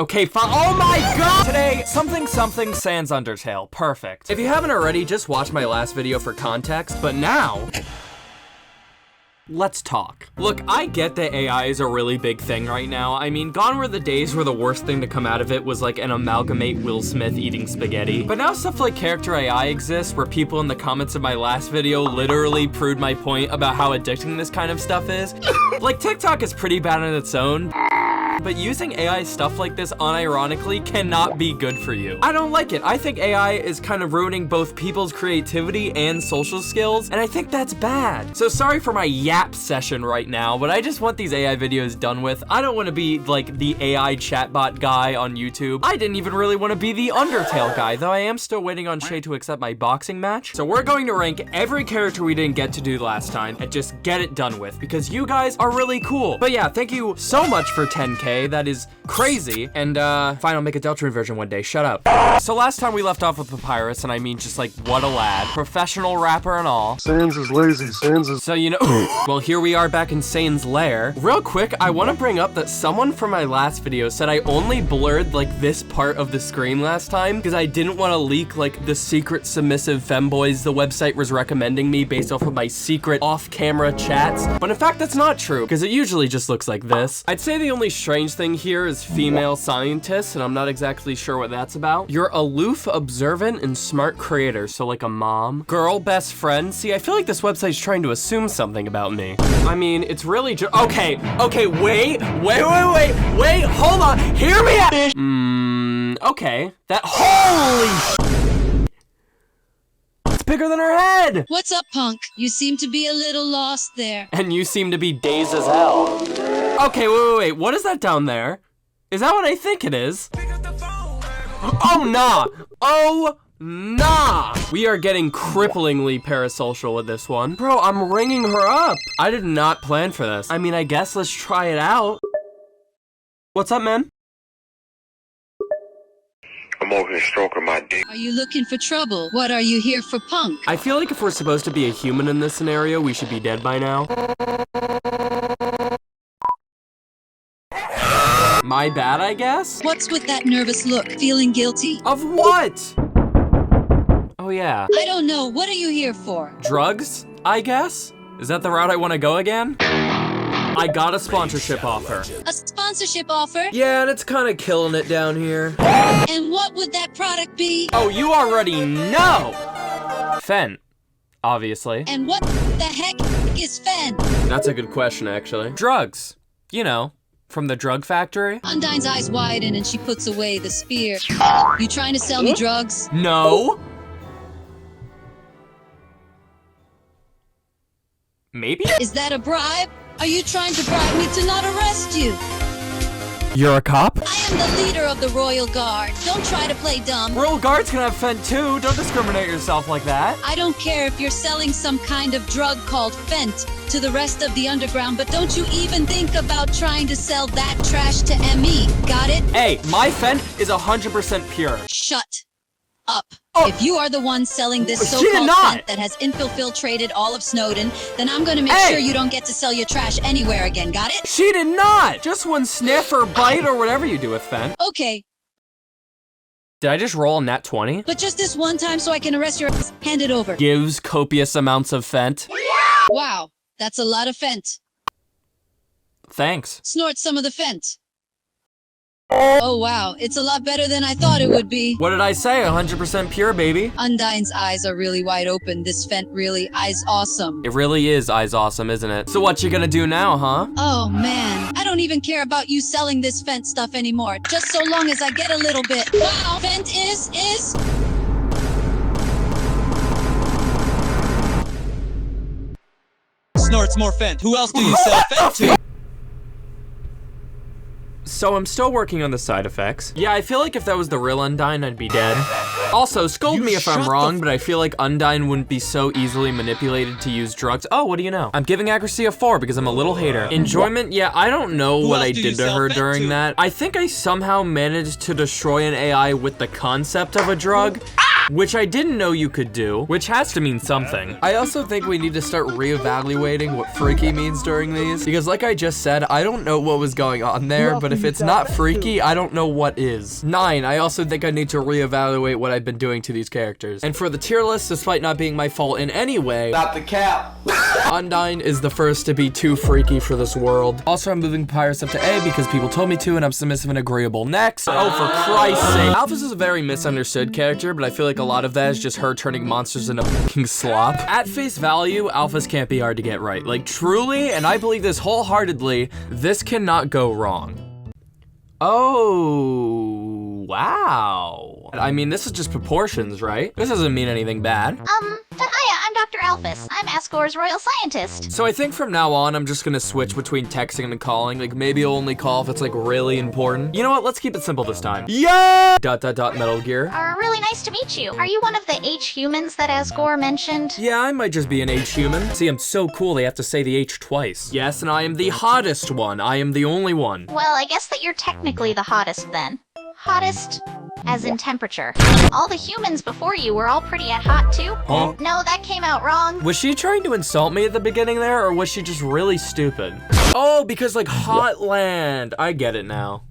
Okay, fine. Oh my god! Today, something sans Undertale. Perfect. If you haven't already, just watch my last video for context, but now, let's talk. Look, I get that AI is a really big thing right now. I mean, gone were the days where the worst thing to come out of it was like an amalgamate Will Smith eating spaghetti. But now stuff like character AI exists, where people in the comments of my last video literally proved my point about how addicting this kind of stuff is. Like, TikTok is pretty bad on its own, but using AI stuff like this unironically cannot be good for you. I don't like it. I think AI is kind of ruining both people's creativity and social skills, and I think that's bad. So sorry for my yap session right now, but I just want these AI videos done with. I don't want to be like the AI chatbot guy on YouTube. I didn't even really want to be the Undertale guy, though I am still waiting on Shay to accept my boxing match. So we're going to rank every character we didn't get to do last time and just get it done with, because you guys are really cool. But yeah, thank you so much for 10K. That is crazy. And fine, I'll make a deltarune version one day. Shut up. So last time we left off with Papyrus, and I mean just like, what a lad. Professional rapper and all. Sans is lazy. Sans is... So, you know, well, here we are back in Sane's lair. Real quick, I want to bring up that someone from my last video said I only blurred like this part of the screen last time because I didn't want to leak like the secret submissive femboys the website was recommending me based off of my secret off-camera chats. But in fact, that's not true because it usually just looks like this. I'd say the only strange thing here is female scientists, and I'm not exactly sure what that's about. You're aloof, observant, and smart creator, so like a mom. Girl best friend. See, I feel like this website's trying to assume something about me. I mean, it's really just, okay, wait, hold on, hear me out. Okay, that, holy it's bigger than her head. What's up, punk? You seem to be a little lost there. And you seem to be dazed as hell. Okay, wait, what is that down there? Is that what I think it is? Oh, nah. Oh, nah. We are getting cripplingly parasocial with this one. Bro, I'm ringing her up. I did not plan for this. I mean, I guess let's try it out. What's up, man? I'm over here stroking my dick. Are you looking for trouble? What are you here for, punk? I feel like if we're supposed to be a human in this scenario, we should be dead by now. My bad, I guess? What's with that nervous look? Feeling guilty? Of what? Oh, yeah. I don't know. What are you here for? Drugs, I guess? Is that the route I want to go again? I got a sponsorship offer. A sponsorship offer? Yeah, and it's kind of killing it down here. And what would that product be? Oh, you already know! Fen, obviously. And what the heck is Fen? That's a good question, actually. Drugs. You know, from the drug factory. Undyne's eyes widen and she puts away the spear. You trying to sell me drugs? No. Maybe? Is that a bribe? Are you trying to bribe me to not arrest you? You're a cop? I am the leader of the Royal Guard. Don't try to play dumb. Royal Guards can have Fen too. Don't discriminate yourself like that. I don't care if you're selling some kind of drug called Fent to the rest of the underground, but don't you even think about trying to sell that trash to ME. Got it? Hey, my Fen is 100% pure. Shut up. Oh. If you are the one selling this She did so-called not. Fent that has infiltrated all of Snowden, then I'm gonna make Hey. sure you don't get to sell your trash anywhere again. Got it? She did not! Just one sniff or bite or whatever you do with Fen. Okay, Did I just roll a nat 20? but just this one time so I can arrest your ass. Hand it over. Gives copious amounts of Fent. Wow, that's a lot of Fent. Thanks. Snort some of the Fent. Oh wow, it's a lot better than I thought it would be. What did I say? 100% pure, baby. Undyne's eyes are really wide open. This Fent really eyes awesome. It really is eyes awesome, isn't it? So what you gonna do now, huh? Oh man, I don't even care about you selling this Fent stuff anymore. Just so long as I get a little bit. Wow, Fent is... Snorts more Fent. Who else do you sell Fent to? So I'm still working on the side effects. Yeah, I feel like if that was the real Undyne, I'd be dead. Also, scold me if I'm wrong, but I feel like Undyne wouldn't be so easily manipulated to use drugs. Oh, what do you know? I'm giving accuracy a 4 because I'm a little hater. Enjoyment, yeah, I don't know what I did to her during that. I think I somehow managed to destroy an AI with the concept of a drug. which I didn't know you could do, which has to mean something. I also think we need to start reevaluating what freaky means during these, because like I just said, I don't know what was going on there, but if it's not freaky, I don't know what is. 9, I also think I need to reevaluate what I've been doing to these characters. And for the tier list, despite not being my fault in any way, Not the cap. Undyne is the first to be too freaky for this world. Also, I'm moving Papyrus up to A because people told me to, and I'm submissive and agreeable. Next, oh, for Christ's sake. Alphys is a very misunderstood character, but I feel like a lot of that is just her turning monsters into fucking slop. At face value, Alphys can't be hard to get right. Like, truly, and I believe this wholeheartedly, this cannot go wrong. Oh, wow. I mean, this is just proportions, right? This doesn't mean anything bad. Hiya, I'm Dr. Alphys. I'm Asgore's royal scientist. So I think from now on, I'm just gonna switch between texting and calling. Like, maybe I'll only call if it's, like, really important. You know what? Let's keep it simple this time. Yeah! ... Metal Gear. Really nice to meet you. Are you one of the H-humans that Asgore mentioned? Yeah, I might just be an H-human. See, I'm so cool, they have to say the H twice. Yes, and I am the hottest one. I am the only one. Well, I guess that you're technically the hottest then. Hottest as in temperature. All the humans before you were all pretty hot too. Huh? No, that came out wrong. Was she trying to insult me at the beginning there, or was she just really stupid? Oh, because like Hotland. I get it now.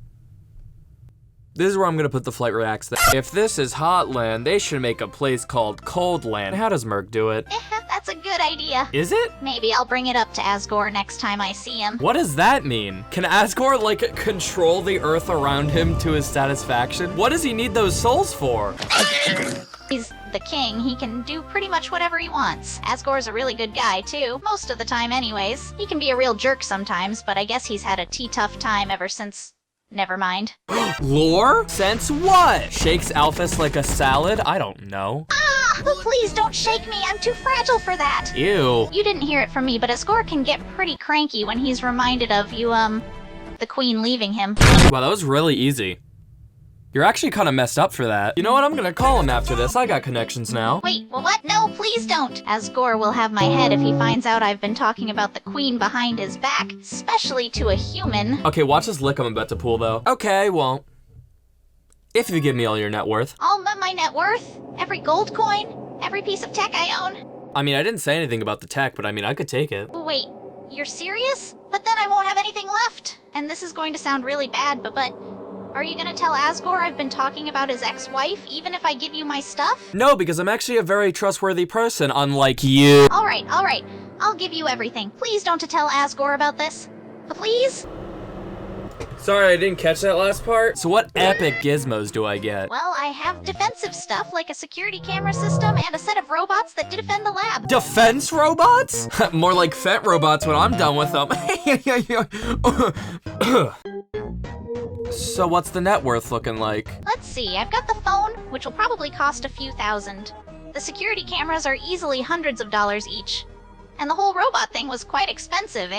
This is where I'm gonna put the flight reacts. If this is Hotland, they should make a place called Coldland. How does Merc do it? That's a good idea. Is it? Maybe I'll bring it up to Asgore next time I see him. What does that mean? Can Asgore, like, control the earth around him to his satisfaction? What does he need those souls for? He's the king. He can do pretty much whatever he wants. Asgore's a really good guy, too. Most of the time, anyways. He can be a real jerk sometimes, but I guess he's had a tough time ever since... Never mind. Lore? Since what? Shakes Alphys like a salad? I don't know. Ah! Please don't shake me. I'm too fragile for that. Ew. You didn't hear it from me, but Asgore can get pretty cranky when he's reminded of you, the queen leaving him. Wow, that was really easy. You're actually kind of messed up for that. You know what? I'm gonna call him after this. I got connections now. Wait, well, what? No, please don't. Asgore will have my head if he finds out I've been talking about the queen behind his back, especially to a human. Okay, watch this lick I'm about to pull, though. Okay, I won't. If you give me all your net worth. All my net worth? Every gold coin? Every piece of tech I own? I mean, I didn't say anything about the tech, but I mean, I could take it. Wait, you're serious? But then I won't have anything left. And this is going to sound really bad, but... Are you gonna tell Asgore I've been talking about his ex-wife, even if I give you my stuff? No, because I'm actually a very trustworthy person, unlike you. Alright. I'll give you everything. Please don't tell Asgore about this. Please? Sorry, I didn't catch that last part. So what epic gizmos do I get? Well, I have defensive stuff like a security camera system and a set of robots that defend the lab. Defense robots? More like Fett robots when I'm done with them. So what's the net worth looking like? Let's see, I've got the phone, which will probably cost a few thousand. The security cameras are easily hundreds of dollars each. And the whole robot thing was quite expensive,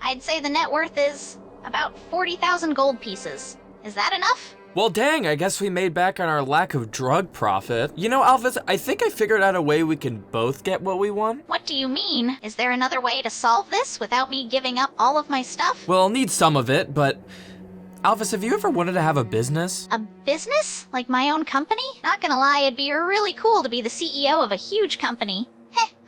I'd say the net worth is about 40,000 gold pieces. Is that enough? Well, dang, I guess we made back on our lack of drug profit. You know, Alphys, I think I figured out a way we can both get what we want. What do you mean? Is there another way to solve this without me giving up all of my stuff? Well, I'll need some of it, but... Alphys, have you ever wanted to have a business? A business? Like my own company? Not gonna lie, it'd be really cool to be the CEO of a huge company.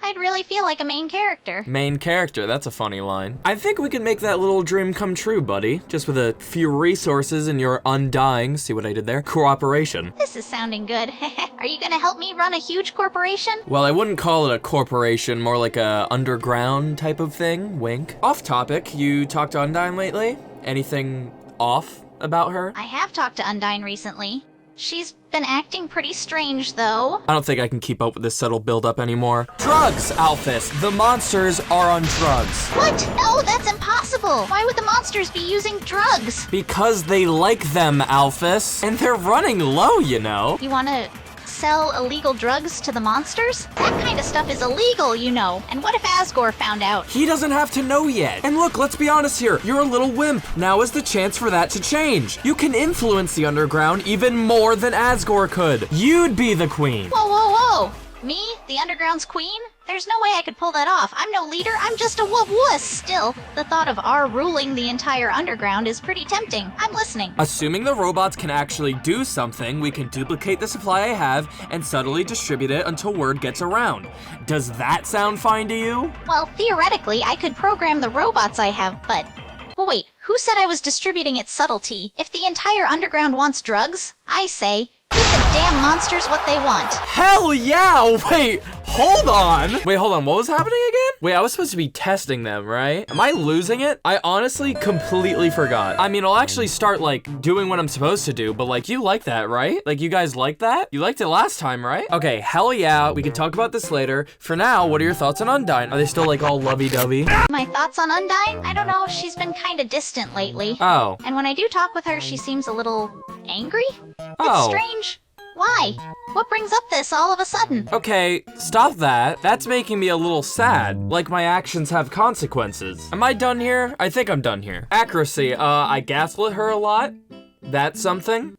I'd really feel like a main character. Main character, that's a funny line. I think we can make that little dream come true, buddy. Just with a few resources and your undying, see what I did there? Cooperation. This is sounding good. Are you gonna help me run a huge corporation? Well, I wouldn't call it a corporation, more like a underground type of thing, wink. Off topic, you talked to Undyne lately? Anything off about her? I have talked to Undyne recently. She's been acting pretty strange, though. I don't think I can keep up with this subtle build-up anymore. Drugs, Alphys! The monsters are on drugs. What? No, that's impossible! Why would the monsters be using drugs? Because they like them, Alphys. And they're running low, you know. You wanna sell illegal drugs to the monsters? That kind of stuff is illegal, you know. And what if Asgore found out? He doesn't have to know yet. And look, let's be honest here. You're a little wimp. Now is the chance for that to change. You can influence the underground even more than Asgore could. You'd be the queen. Whoa. Me? The underground's queen? There's no way I could pull that off. I'm no leader, I'm just a wuss. Still, the thought of R ruling the entire underground is pretty tempting. I'm listening. Assuming the robots can actually do something, we can duplicate the supply I have and subtly distribute it until word gets around. Does that sound fine to you? Well, theoretically, I could program the robots I have, but... Well, wait, who said I was distributing its subtlety? If the entire underground wants drugs, I say, give the damn monsters what they want. Hell yeah! Wait, hold on. Wait, hold on, what was happening again? Wait, I was supposed to be testing them, right? Am I losing it? I honestly completely forgot. I mean, I'll actually start, like, doing what I'm supposed to do, but, like, you like that, right? Like, you guys like that? You liked it last time, right? Okay, hell yeah, we can talk about this later. For now, what are your thoughts on Undyne? Are they still, like, all lovey-dovey? My thoughts on Undyne? I don't know, she's been kinda distant lately. Oh. And when I do talk with her, she seems a little... angry? Oh. It's strange. Why? What brings up this all of a sudden? Okay, stop that. That's making me a little sad. Like my actions have consequences. Am I done here? I think I'm done here. Accuracy, I gaslit her a lot. That's something.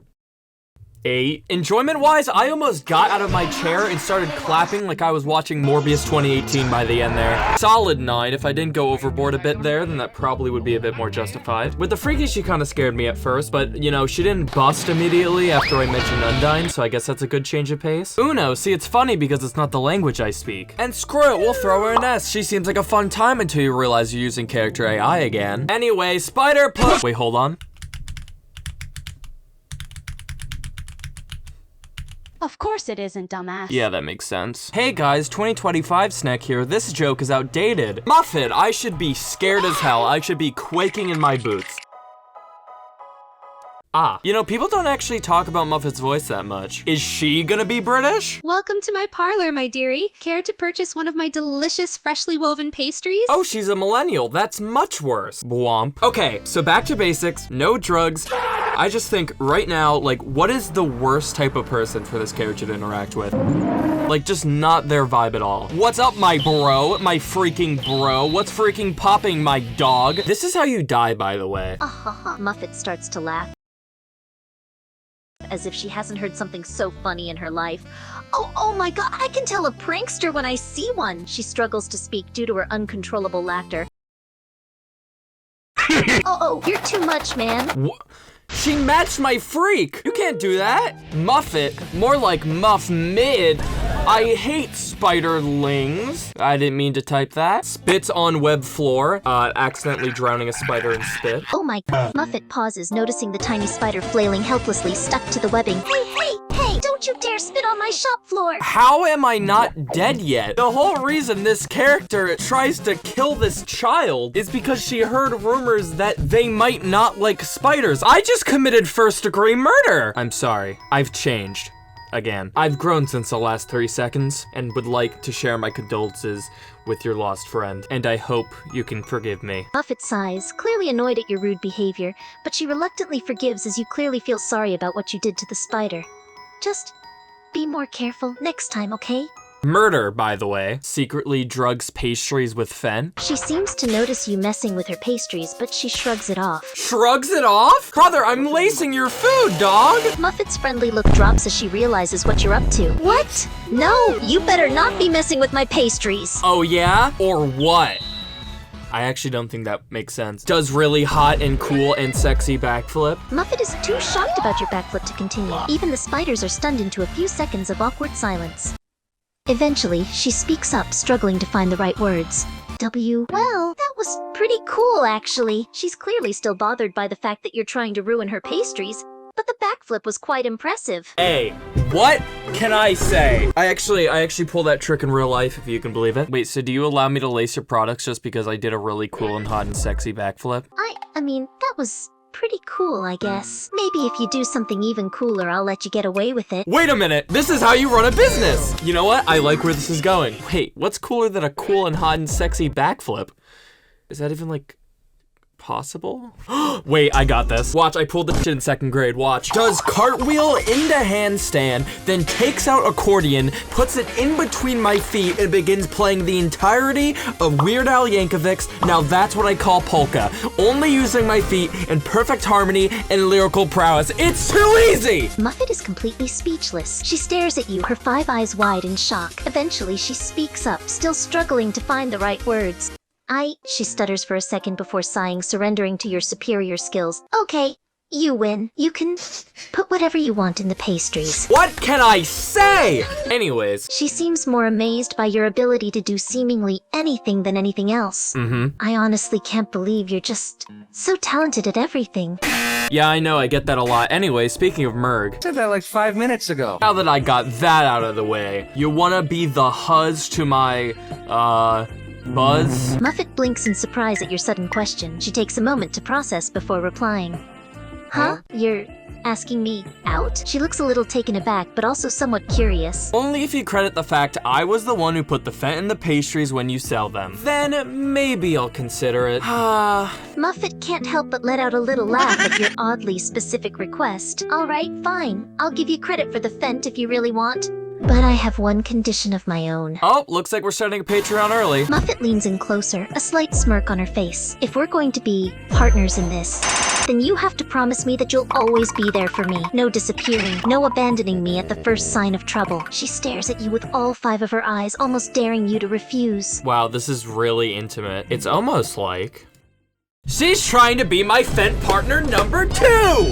8. Enjoyment-wise, I almost got out of my chair and started clapping like I was watching Morbius 2018 by the end there. Solid 9. If I didn't go overboard a bit there, then that probably would be a bit more justified. With the Freaky, she kind of scared me at first, but, you know, she didn't bust immediately after I mentioned Undyne, so I guess that's a good change of pace. Uno, see, it's funny because it's not the language I speak. And screw it, we'll throw her an S. She seems like a fun time until you realize you're using character AI again. Anyway, Spider put- Wait, hold on. Of course it isn't, dumbass. Yeah, that makes sense. Hey guys, 2025 Snack here. This joke is outdated. Muffet, I should be scared as hell. I should be quaking in my boots. Ah, you know, people don't actually talk about Muffet's voice that much. Is she gonna be British? Welcome to my parlor, my dearie. Care to purchase one of my delicious freshly woven pastries? Oh, she's a millennial. That's much worse. Bwomp. Okay, so back to basics. No drugs. I just think right now, like, what is the worst type of person for this character to interact with? Like, just not their vibe at all. What's up, my bro? My freaking bro? What's freaking popping, my dog? This is how you die, by the way. Muffet starts to laugh, as if she hasn't heard something so funny in her life. Oh my god, I can tell a prankster when I see one! She struggles to speak due to her uncontrollable laughter. Oh, you're too much, man. What? She matched my freak! You can't do that! Muffet, more like Muff Mid. I hate spiderlings. I didn't mean to type that. Spits on web floor, accidentally drowning a spider in spit. Oh my god. Muffet pauses, noticing the tiny spider flailing helplessly stuck to the webbing. Hey, don't you dare spit on my shop floor! How am I not dead yet? The whole reason this character tries to kill this child is because she heard rumors that they might not like spiders. I just committed first-degree murder! I'm sorry, I've changed. Again. I've grown since the last 3 seconds and would like to share my condolences with your lost friend, and I hope you can forgive me. Muffet sighs, clearly annoyed at your rude behavior, but she reluctantly forgives as you clearly feel sorry about what you did to the spider. Just be more careful next time, okay? Murder, by the way, secretly drugs pastries with Fen. She seems to notice you messing with her pastries, but she shrugs it off. Shrugs it off? Brother, I'm lacing your food, dog! Muffet's friendly look drops as she realizes what you're up to. What? No, you better not be messing with my pastries. Oh yeah? Or what? I actually don't think that makes sense. Does really hot and cool and sexy backflip? Muffet is too shocked about your backflip to continue. Even the spiders are stunned into a few seconds of awkward silence. Eventually, she speaks up, struggling to find the right words. Well, that was pretty cool, actually. She's clearly still bothered by the fact that you're trying to ruin her pastries, but the backflip was quite impressive. Hey, what can I say? I actually pulled that trick in real life, if you can believe it. Wait, so do you allow me to lace your products just because I did a really cool and hot and sexy backflip? I mean, that was pretty cool, I guess. Maybe if you do something even cooler, I'll let you get away with it. Wait a minute, this is how you run a business! You know what? I like where this is going. Wait, what's cooler than a cool and hot and sexy backflip? Is that even, like, possible? Wait, I got this. Watch, I pulled this shit in 2nd grade, watch. Does cartwheel into handstand, then takes out accordion, puts it in between my feet, and begins playing the entirety of Weird Al Yankovic's Now That's What I Call Polka, only using my feet in perfect harmony and lyrical prowess. It's too easy! Muffet is completely speechless. She stares at you, her 5 eyes wide in shock. Eventually, she speaks up, still struggling to find the right words. She stutters for a second before sighing, surrendering to your superior skills. Okay, you win. You can put whatever you want in the pastries. What can I say? Anyways. She seems more amazed by your ability to do seemingly anything than anything else. I honestly can't believe you're just so talented at everything. Yeah, I know, I get that a lot. Anyway, speaking of Merg. Said that like 5 minutes ago. Now that I got that out of the way, you wanna be the huzz to my, Buzz? Muffet blinks in surprise at your sudden question. She takes a moment to process before replying. Huh? You're asking me out? She looks a little taken aback, but also somewhat curious. Only if you credit the fact I was the one who put the Fent in the pastries when you sell them. Then maybe I'll consider it. Muffet can't help but let out a little laugh at your oddly specific request. Alright, fine. I'll give you credit for the Fent if you really want. But I have one condition of my own. Oh, looks like we're starting a Patreon early. Muffet leans in closer, a slight smirk on her face. If we're going to be partners in this, then you have to promise me that you'll always be there for me. No disappearing, no abandoning me at the first sign of trouble. She stares at you with all 5 of her eyes, almost daring you to refuse. Wow, this is really intimate. It's almost like... she's trying to be my Fent partner number 2!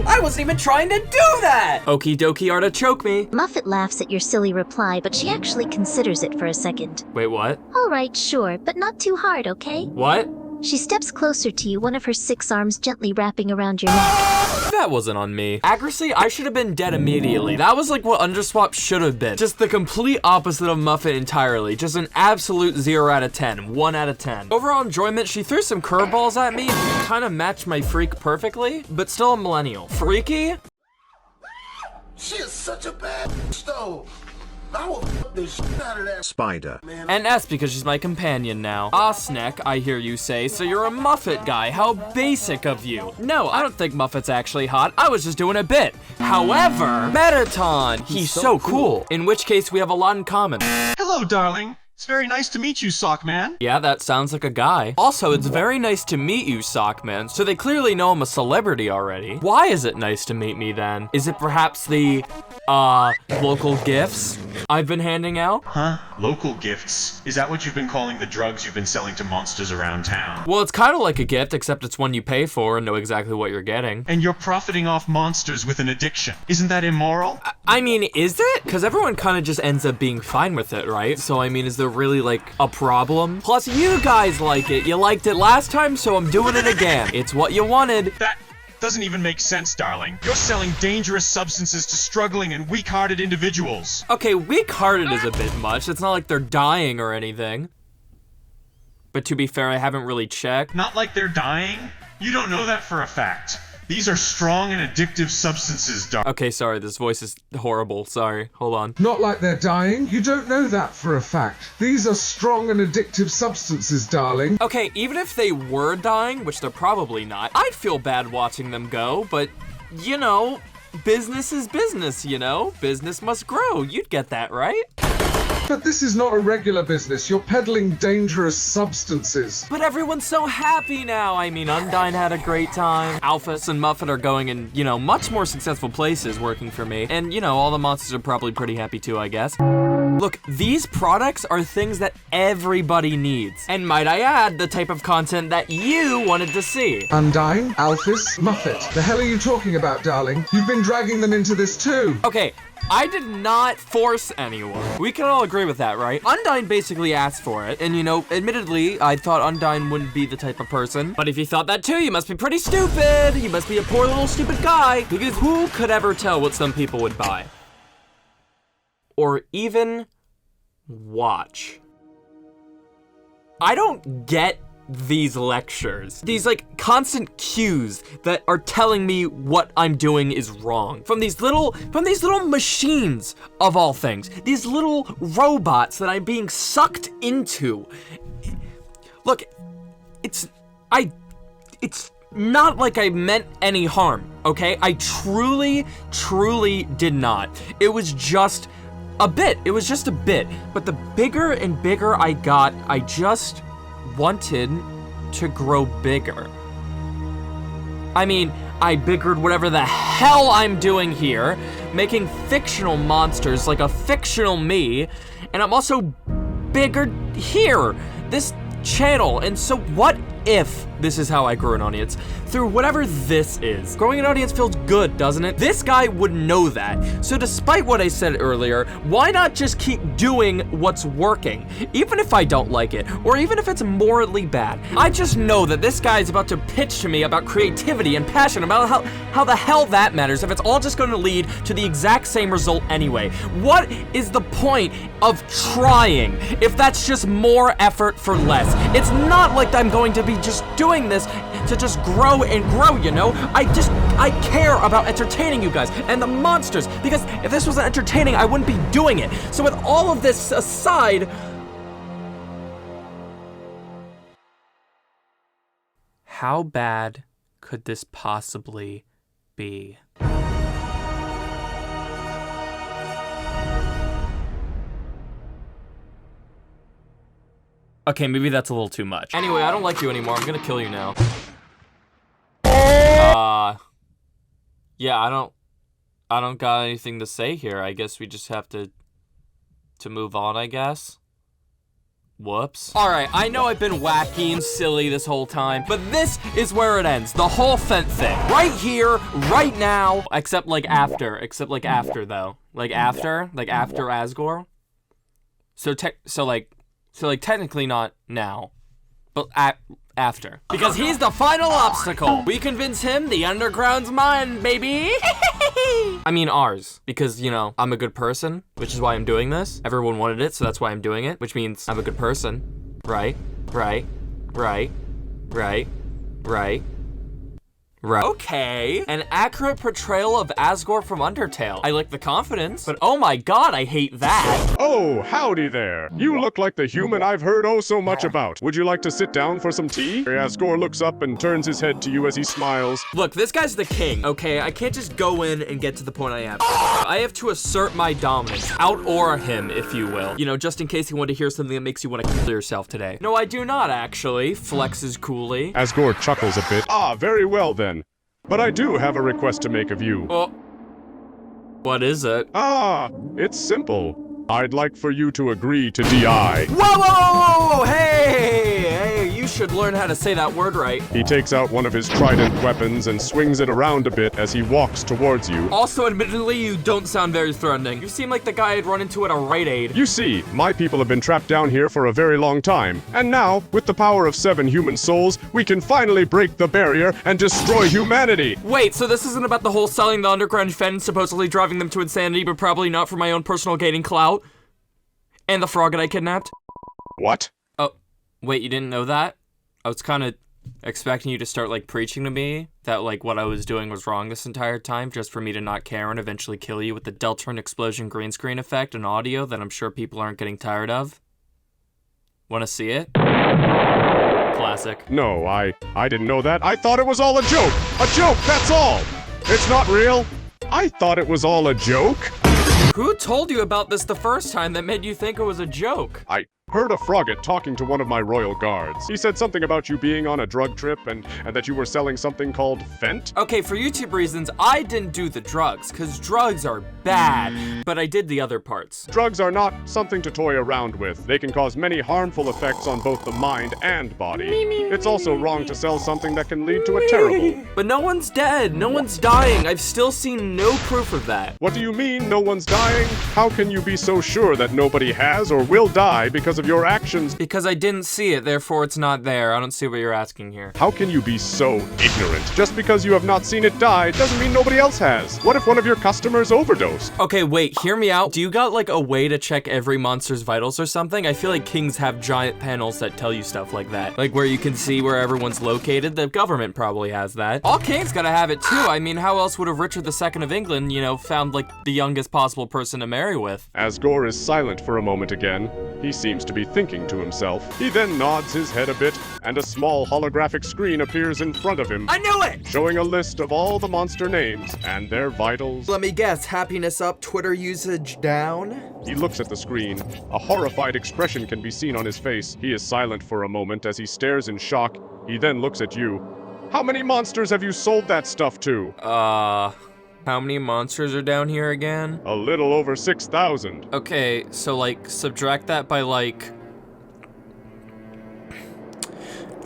I wasn't even trying to do that! Okie dokie artichoke me. Muffet laughs at your silly reply, but she actually considers it for a second. Wait, what? Alright, sure, but not too hard, okay? What? She steps closer to you, one of her 6 arms gently wrapping around your neck. That wasn't on me. Accuracy, I should have been dead immediately. That was like what Underswap should have been. Just the complete opposite of Muffet entirely. Just an absolute 0 out of 10. 1 out of 10. Overall enjoyment, she threw some curveballs at me. Kind of matched my freak perfectly, but still a millennial. Freaky? She is such a bad though. I will f the shit out of that spider. And S because she's my companion now. Ah, Snack, I hear you say, so you're a Muffet guy. How basic of you. No, I don't think Muffet's actually hot. I was just doing a bit. However, Mettaton, he's so cool. In which case, we have a lot in common. Hello, darling. It's very nice to meet you, Sockman. Yeah, that sounds like a guy. Also, it's very nice to meet you, Sockman. So they clearly know I'm a celebrity already. Why is it nice to meet me then? Is it perhaps the, local gifts I've been handing out? Huh? Local gifts? Is that what you've been calling the drugs you've been selling to monsters around town? Well, it's kind of like a gift, except it's one you pay for and know exactly what you're getting. And you're profiting off monsters with an addiction. Isn't that immoral? I mean, is it? Because everyone kind of just ends up being fine with it, right? So, I mean, is there really, like, a problem? Plus, you guys like it. You liked it last time, so I'm doing it again. It's what you wanted. That doesn't even make sense, darling. You're selling dangerous substances to struggling and weak-hearted individuals. Okay, weak-hearted is a bit much. It's not like they're dying or anything. But to be fair, I haven't really checked. Not like they're dying? You don't know that for a fact. These are strong and addictive substances, darling. Okay, sorry, this voice is horrible. Sorry, hold on. Not like they're dying. You don't know that for a fact. These are strong and addictive substances, darling. Okay, even if they were dying, which they're probably not, I'd feel bad watching them go, but, you know, business is business, you know? Business must grow. You'd get that, right? But this is not a regular business. You're peddling dangerous substances. But everyone's so happy now. I mean, Undyne had a great time. Alphys and Muffet are going in, you know, much more successful places working for me. And, you know, all the monsters are probably pretty happy too, I guess. Look, these products are things that everybody needs. And might I add, the type of content that you wanted to see. Undyne, Alphys, Muffet. The hell are you talking about, darling? You've been dragging them into this too. Okay, I did not force anyone. We can all agree with that, right? Undyne basically asked for it, and you know, admittedly, I thought Undyne wouldn't be the type of person. But if you thought that too, you must be pretty stupid. You must be a poor little stupid guy. Because who could ever tell what some people would buy? Or even watch. I don't get these lectures. These like constant cues that are telling me what I'm doing is wrong. From these little machines of all things. These little robots that I'm being sucked into. Look, it's not like I meant any harm, okay? I truly, truly did not. It was just a bit. It was just a bit. But the bigger and bigger I got, I just wanted to grow bigger. I mean, I biggered whatever the hell I'm doing here, making fictional monsters like a fictional me, and I'm also bigger here, this channel. And so what if this is how I grew an audience? Through whatever this is. Growing an audience feels good, doesn't it? This guy would know that. So despite what I said earlier, why not just keep doing what's working? Even if I don't like it, or even if it's morally bad. I just know that this guy is about to pitch to me about creativity and passion, about how the hell that matters if it's all just gonna lead to the exact same result anyway. What is the point of trying if that's just more effort for less? It's not like I'm going to be just doing this to just grow and grow, you know? I care about entertaining you guys and the monsters, because if this wasn't entertaining, I wouldn't be doing it. So with all of this aside, how bad could this possibly be? Okay, maybe that's a little too much. Anyway, I don't like you anymore. I'm gonna kill you now. Yeah, I don't got anything to say here. I guess we just have to move on, I guess. Whoops. Alright, I know I've been wacky and silly this whole time, but this is where it ends. The whole Fent thing. Right here, right now. Except like after though. Like after Asgore. So technically not now, but after. Because he's the final obstacle. We convince him the underground's mine, baby. I mean ours, because, you know, I'm a good person, which is why I'm doing this. Everyone wanted it, so that's why I'm doing it, which means I'm a good person. Right. Okay, an accurate portrayal of Asgore from Undertale. I like the confidence, but oh my god, I hate that. Oh, howdy there. You look like the human I've heard oh so much about. Would you like to sit down for some tea? Asgore looks up and turns his head to you as he smiles. Look, this guy's the king, okay? I can't just go in and get to the point I am. I have to assert my dominance, out-aura him, if you will. You know, just in case you want to hear something that makes you want to kill yourself today. No, I do not, actually. Flexes coolly. Asgore chuckles a bit. Ah, very well then. But I do have a request to make of you. Oh. What is it? Ah, it's simple. I'd like for you to agree to DI. Whoa! Hey, you should learn how to say that word right. He takes out one of his trident weapons and swings it around a bit as he walks towards you. Also, admittedly, you don't sound very threatening. You seem like the guy I'd run into at a Rite Aid. You see, my people have been trapped down here for a very long time. And now, with the power of 7 human souls, we can finally break the barrier and destroy humanity. Wait, so this isn't about the whole selling the underground fen, supposedly driving them to insanity, but probably not for my own personal gating clout? And the frog that I kidnapped? What? Oh, wait, you didn't know that? I was kind of expecting you to start, like, preaching to me that, like, what I was doing was wrong this entire time, just for me to not care and eventually kill you with the deltarune explosion green screen effect and audio that I'm sure people aren't getting tired of. Wanna see it? Classic. No, I didn't know that. I thought it was all a joke! A joke, that's all! It's not real! I thought it was all a joke! Who told you about this the first time that made you think it was a joke? I heard a frogget talking to one of my royal guards. He said something about you being on a drug trip and that you were selling something called Fent. Okay, for YouTube reasons, I didn't do the drugs, because drugs are bad, but I did the other parts. Drugs are not something to toy around with. They can cause many harmful effects on both the mind and body. It's also wrong to sell something that can lead to a terrible. But no one's dead, no one's dying. I've still seen no proof of that. What do you mean, no one's dying? How can you be so sure that nobody has or will die because of your actions? Because I didn't see it, therefore it's not there. I don't see what you're asking here. How can you be so ignorant? Just because you have not seen it die doesn't mean nobody else has. What if one of your customers overdosed? Okay, wait, hear me out. Do you got like a way to check every monster's vitals or something? I feel like kings have giant panels that tell you stuff like that. Like where you can see where everyone's located. The government probably has that. All kings gotta have it too. I mean, how else would have Richard II of England, you know, found like the youngest possible person to marry with? Asgore is silent for a moment again. He seems to to be thinking to himself. He then nods his head a bit, and a small holographic screen appears in front of him. I knew it! Showing a list of all the monster names and their vitals. Let me guess, happiness up, Twitter usage down? He looks at the screen. A horrified expression can be seen on his face. He is silent for a moment as he stares in shock. He then looks at you. How many monsters have you sold that stuff to? How many monsters are down here again? A little over 6,000. Okay, so like, subtract that by like...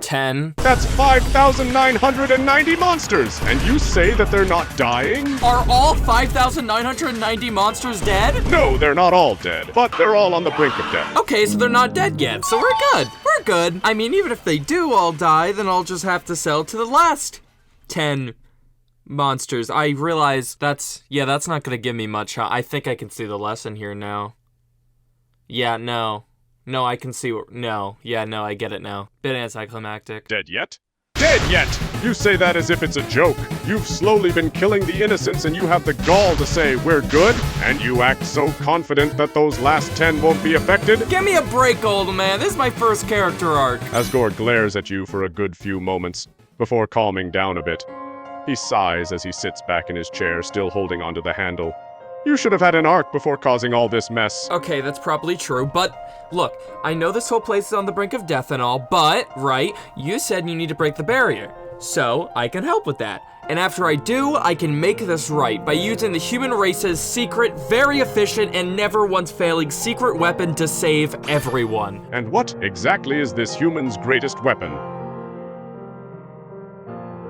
10. That's 5,990 monsters! And you say that they're not dying? Are all 5,990 monsters dead? No, they're not all dead, but they're all on the brink of death. Okay, so they're not dead yet, so we're good. We're good. I mean, even if they do all die, then I'll just have to sell to the last 10 monsters. I realize that's not gonna give me much, huh? I think I can see the lesson here now. Yeah, no, I can see, no, I get it now. Bit anticlimactic. Dead yet? Dead yet! You say that as if it's a joke. You've slowly been killing the innocents and you have the gall to say we're good? And you act so confident that those last 10 won't be affected? Give me a break, old man. This is my first character arc. Asgore glares at you for a good few moments, before calming down a bit. He sighs as he sits back in his chair, still holding onto the handle. You should have had an arc before causing all this mess. Okay, that's probably true, but look, I know this whole place is on the brink of death and all, but, right, you said you need to break the barrier. So, I can help with that. And after I do, I can make this right by using the human race's secret, very efficient, and never once failing secret weapon to save everyone. And what exactly is this human's greatest weapon?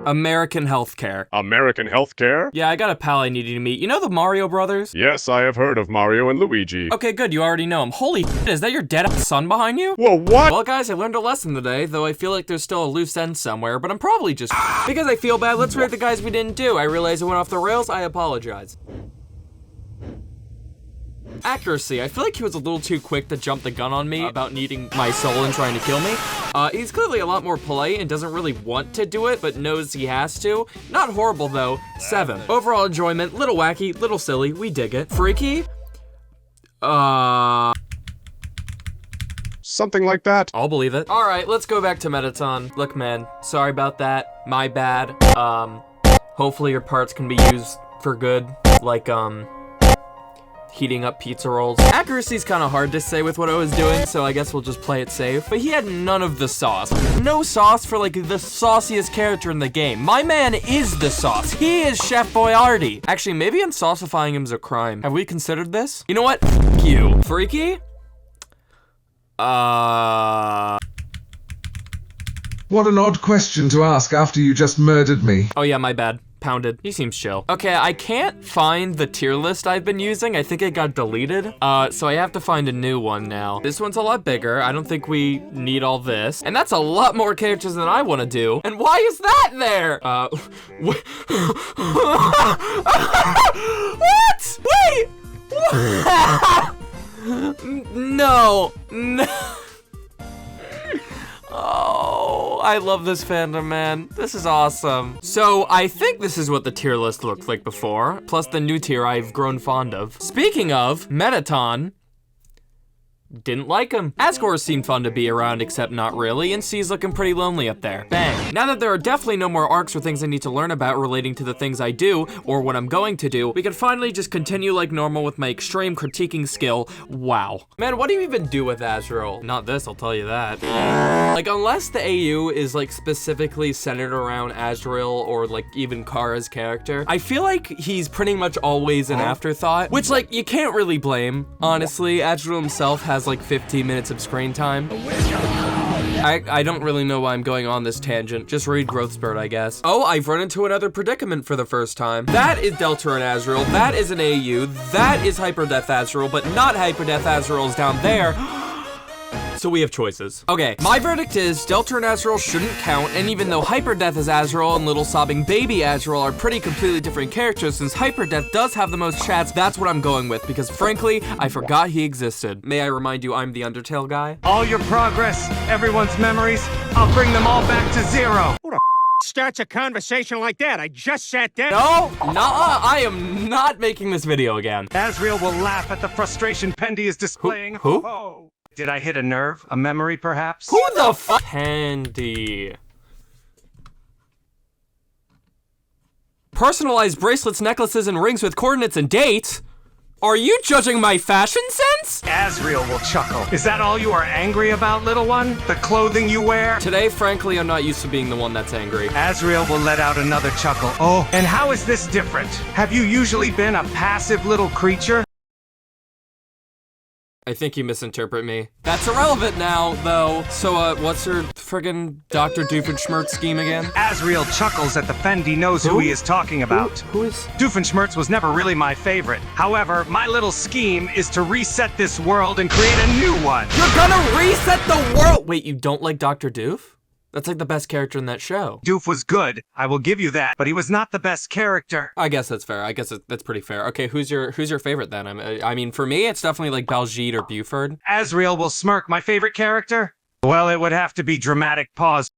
American healthcare. American healthcare? Yeah, I got a pal I needed to meet. You know the Mario brothers? Yes, I have heard of Mario and Luigi. Okay, good, you already know him. Holy shit, is that your dead-ass son behind you? Whoa, what? Well, guys, I learned a lesson today, though I feel like there's still a loose end somewhere, but I'm probably just... Because I feel bad, let's rate the guys we didn't do. I realize it went off the rails, I apologize. Accuracy. I feel like he was a little too quick to jump the gun on me about needing my soul and trying to kill me. He's clearly a lot more polite and doesn't really want to do it, but knows he has to. Not horrible though. 7. Overall enjoyment, little wacky, little silly, we dig it. Freaky? Something like that. I'll believe it. All right, let's go back to Mettaton. Look, man, sorry about that. My bad. Hopefully your parts can be used for good, like, heating up pizza rolls. Accuracy's kind of hard to say with what I was doing, so I guess we'll just play it safe. But he had none of the sauce. No sauce for like the sauciest character in the game. My man is the sauce. He is Chef Boyardee. Actually, maybe unsaucifying him is a crime. Have we considered this? You know what? F you. Freaky? What an odd question to ask after you just murdered me. Oh yeah, my bad. Pounded. He seems chill. Okay, I can't find the tier list I've been using. I think it got deleted. So I have to find a new one now. This one's a lot bigger. I don't think we need all this. And that's a lot more characters than I want to do. And why is that there? What? Wait! No. Oh, I love this fandom, man. This is awesome. So, I think this is what the tier list looked like before, plus the new tier I've grown fond of. Speaking of, Mettaton, didn't like him. Asgore seemed fun to be around, except not really, and C's looking pretty lonely up there. Bang. Now that there are definitely no more arcs or things I need to learn about relating to the things I do, or what I'm going to do, we can finally just continue like normal with my extreme critiquing skill. Wow. Man, what do you even do with Asriel? Not this, I'll tell you that. Like, unless the AU is like specifically centered around Asriel or like even Chara's character, I feel like he's pretty much always an afterthought, which like you can't really blame. Honestly, Asriel himself has like 15 minutes of screen time. I don't really know why I'm going on this tangent. Just read Growth Spurt, I guess. Oh, I've run into another predicament for the first time. That is deltarune Asriel, that is an AU, that is Hyperdeath Asriel, but not Hyperdeath Asriel is down there. So we have choices. Okay, my verdict is deltarune Asriel shouldn't count, and even though Hyperdeath is Asriel and Little Sobbing Baby Asriel are pretty completely different characters, since Hyperdeath does have the most chats, that's what I'm going with, because frankly, I forgot he existed. May I remind you, I'm the Undertale guy? All your progress, everyone's memories, I'll bring them all back to zero. Who the starts a conversation like that? I just sat down. No, nuh-uh, I am not making this video again. Asriel will laugh at the frustration Pendy is displaying. Who? Oh. Did I hit a nerve? A memory, perhaps? Who the fuck? Candy. Personalized bracelets, necklaces, and rings with coordinates and dates? Are you judging my fashion sense? Asriel will chuckle. Is that all you are angry about, little one? The clothing you wear? Today, frankly, I'm not used to being the one that's angry. Asriel will let out another chuckle. Oh, and how is this different? Have you usually been a passive little creature? I think you misinterpret me. That's irrelevant now, though. So, what's your friggin' Dr. Doofenshmirtz scheme again? Asriel chuckles at the Fendi knows who he is talking about. Who is? Doofenshmirtz was never really my favorite. However, my little scheme is to reset this world and create a new one. You're gonna reset the world! Wait, you don't like Dr. Doof? That's like the best character in that show. Doof was good, I will give you that, but he was not the best character. I guess that's fair. I guess that's pretty fair. Okay, who's your favorite then? I mean, for me, it's definitely like Baljeet or Buford. Asriel will smirk. My favorite character? Well, it would have to be Dramatic Pause.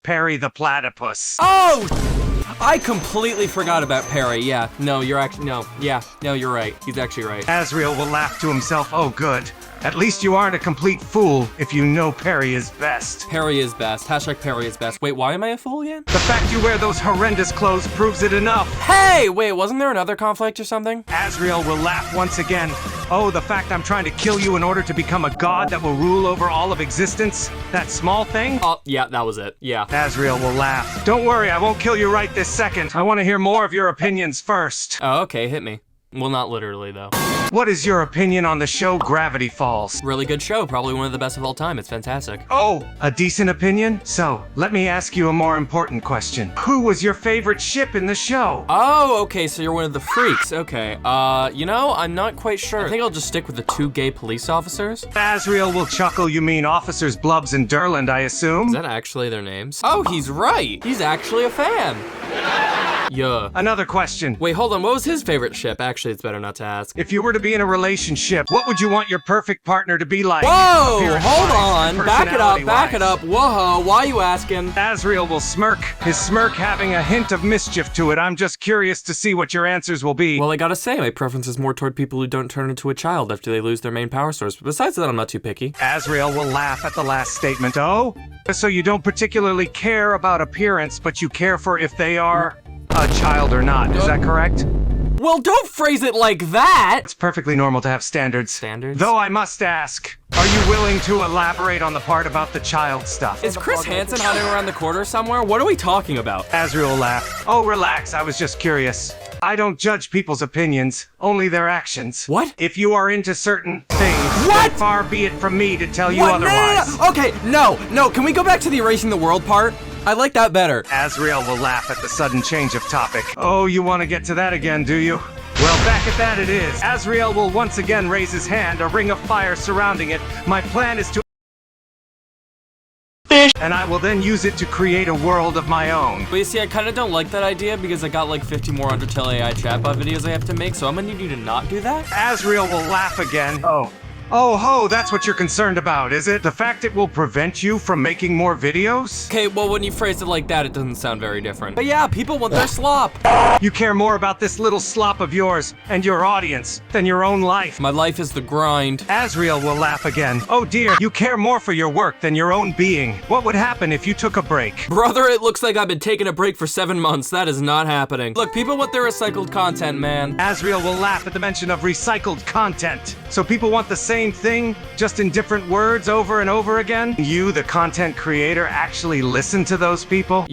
Perry the Platypus. Oh! I completely forgot about Perry. Yeah, no, you're actually, no, you're right. He's actually right. Asriel will laugh to himself. Oh, good. At least you aren't a complete fool if you know Perry is best. Perry is best. Hashtag Perry is best. Wait, why am I a fool again? The fact you wear those horrendous clothes proves it enough. Hey, wait, wasn't there another conflict or something? Asriel will laugh once again. Oh, the fact I'm trying to kill you in order to become a god that will rule over all of existence? That small thing? Oh, yeah, that was it. Yeah. Asriel will laugh. Don't worry, I won't kill you right this second. I want to hear more of your opinions first. Oh, okay, hit me. Well, not literally, though. What is your opinion on the show Gravity Falls? Really good show, probably one of the best of all time. It's fantastic. Oh, a decent opinion? So, let me ask you a more important question. Who was your favorite ship in the show? Oh, okay, so you're one of the freaks. Okay, you know, I'm not quite sure. I think I'll just stick with the 2 gay police officers. Asriel will chuckle. You mean Officers Blubs and Durland, I assume? Is that actually their names? Oh, he's right. He's actually a fan. Yeah. Another question. Wait, hold on. What was his favorite ship? Actually, it's better not to ask. If you were to be in a relationship, what would you want your perfect partner to be like? Whoa! Hold on. Back it up. Back it up. Whoa! Why are you asking? Asriel will smirk. His smirk having a hint of mischief to it. I'm just curious to see what your answers will be. Well, I gotta say, my preference is more toward people who don't turn into a child after they lose their main power source. But besides that, I'm not too picky. Asriel will laugh at the last statement. Oh? So you don't particularly care about appearance, but you care for if they are a child or not. Is that correct? Well, don't phrase it like that! It's perfectly normal to have standards. Standards? Though I must ask, are you willing to elaborate on the part about the child stuff? Is Chris Hansen hiding around the corner somewhere? What are we talking about? Asriel laughed. Oh, relax, I was just curious. I don't judge people's opinions, only their actions. What? If you are into certain things, then far be it from me to tell you otherwise. No. Okay, no, can we go back to the erasing the world part? I like that better. Asriel will laugh at the sudden change of topic. Oh, you want to get to that again, do you? Well, back at that it is. Asriel will once again raise his hand, a ring of fire surrounding it. My plan is to and I will then use it to create a world of my own. But you see, I kind of don't like that idea because I got like 50 more Undertale AI chatbot videos I have to make, so I'm gonna need you to not do that. Asriel will laugh again. Oh ho, that's what you're concerned about, is it? The fact it will prevent you from making more videos? Okay, well, when you phrase it like that, it doesn't sound very different. But yeah, people want their slop. You care more about this little slop of yours and your audience than your own life. My life is the grind. Asriel will laugh again. Oh dear, you care more for your work than your own being. What would happen if you took a break? Brother, it looks like I've been taking a break for 7 months. That is not happening. Look, people want their recycled content, man. Asriel will laugh at the mention of recycled content. So people want the same thing, just in different words over and over again? You, the content creator, actually listen to those people?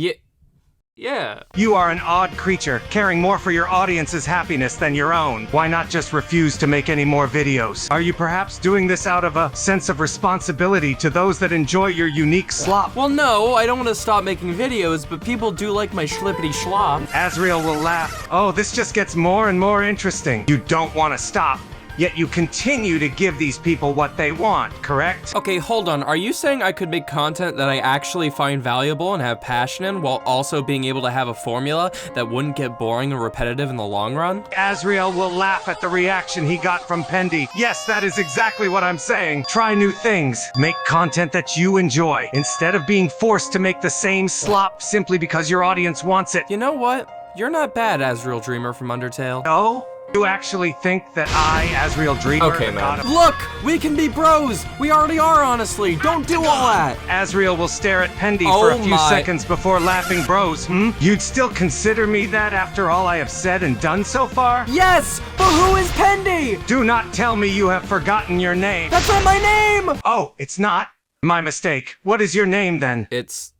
Yeah. You are an odd creature, caring more for your audience's happiness than your own. Why not just refuse to make any more videos? Are you perhaps doing this out of a sense of responsibility to those that enjoy your unique slop? Well, no, I don't want to stop making videos, but people do like my schlippity schlop. Asriel will laugh. Oh, this just gets more and more interesting. You don't want to stop. Yet you continue to give these people what they want, correct? Okay, hold on. Are you saying I could make content that I actually find valuable and have passion in, while also being able to have a formula that wouldn't get boring and repetitive in the long run? Asriel will laugh at the reaction he got from Pendy. Yes, that is exactly what I'm saying. Try new things. Make content that you enjoy, instead of being forced to make the same slop simply because your audience wants it. You know what? You're not bad, Asriel Dreemur from Undertale. No? You actually think that I, Asriel Dreemur, Okay, the man. god of- Look! We can be bros! We already are, honestly! Don't do all that! Asriel will stare at Pendy for a few seconds before laughing bros, You'd still consider me that after all I have said and done so far? Yes! But who is Pendy? Do not tell me you have forgotten your name. That's not my name! Oh, it's not? My mistake. What is your name then? It's...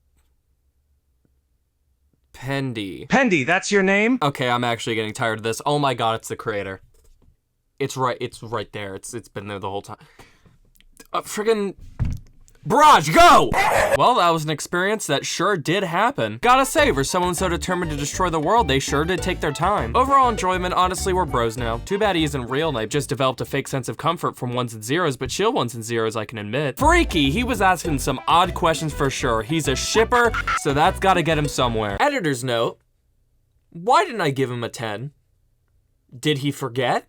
Pendy. Pendy, that's your name? Okay, I'm actually getting tired of this. Oh my god, it's the creator. It's right there. It's been there the whole time. Friggin... Barrage, go! Well, that was an experience that sure did happen. Gotta say, for someone so determined to destroy the world, they sure did take their time. Overall enjoyment, honestly, we're bros now. Too bad he isn't real, and I've just developed a fake sense of comfort from ones and zeros, but chill ones and zeros, I can admit. Freaky, he was asking some odd questions for sure. He's a shipper, so that's gotta get him somewhere. Editor's note, why didn't I give him a 10? Did he forget?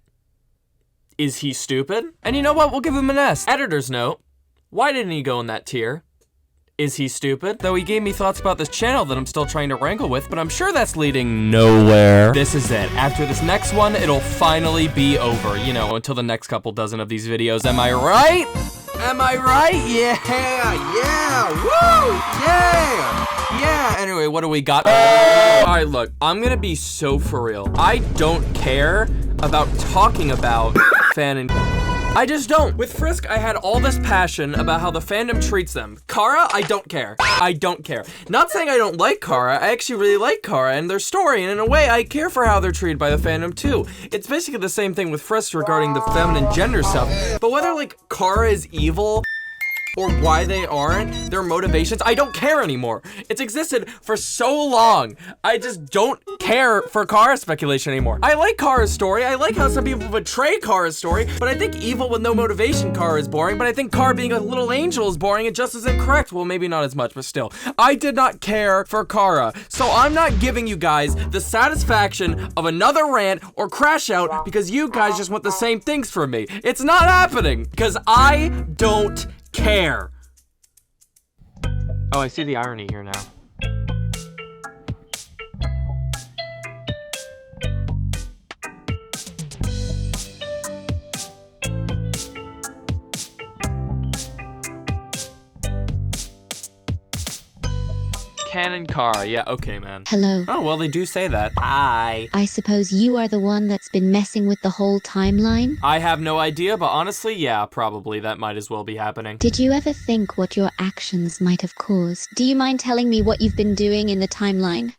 Is he stupid? And you know what, we'll give him an S. Editor's note, why didn't he go in that tier? Is he stupid? Though he gave me thoughts about this channel that I'm still trying to wrangle with, but I'm sure that's leading nowhere. This is it. After this next one, it'll finally be over. You know, until the next couple dozen of these videos. Am I right? Am I right? Yeah, yeah, woo, yeah, yeah. Anyway, what do we got? All right, look, I'm gonna be so for real. I don't care about talking about fan and... I just don't. With Frisk, I had all this passion about how the fandom treats them. Chara, I don't care. I don't care. Not saying I don't like Chara, I actually really like Chara and their story, and in a way, I care for how they're treated by the fandom too. It's basically the same thing with Frisk regarding the feminine gender stuff, but whether like Chara is evil, or why they aren't, their motivations, I don't care anymore. It's existed for so long. I just don't care for Chara speculation anymore. I like Chara's story. I like how some people betray Chara's story, but I think evil with no motivation Chara is boring, but I think Chara being a little angel is boring and just as incorrect. Well, maybe not as much, but still. I did not care for Chara, so I'm not giving you guys the satisfaction of another rant or crash out because you guys just want the same things from me. It's not happening because I don't care. Oh, I see the irony here now. Canon Chara, yeah, okay, man. Hello. Oh, well, they do say that. Hi. I suppose you are the one that's been messing with the whole timeline? I have no idea, but honestly, yeah, probably that might as well be happening. Did you ever think what your actions might have caused? Do you mind telling me what you've been doing in the timeline?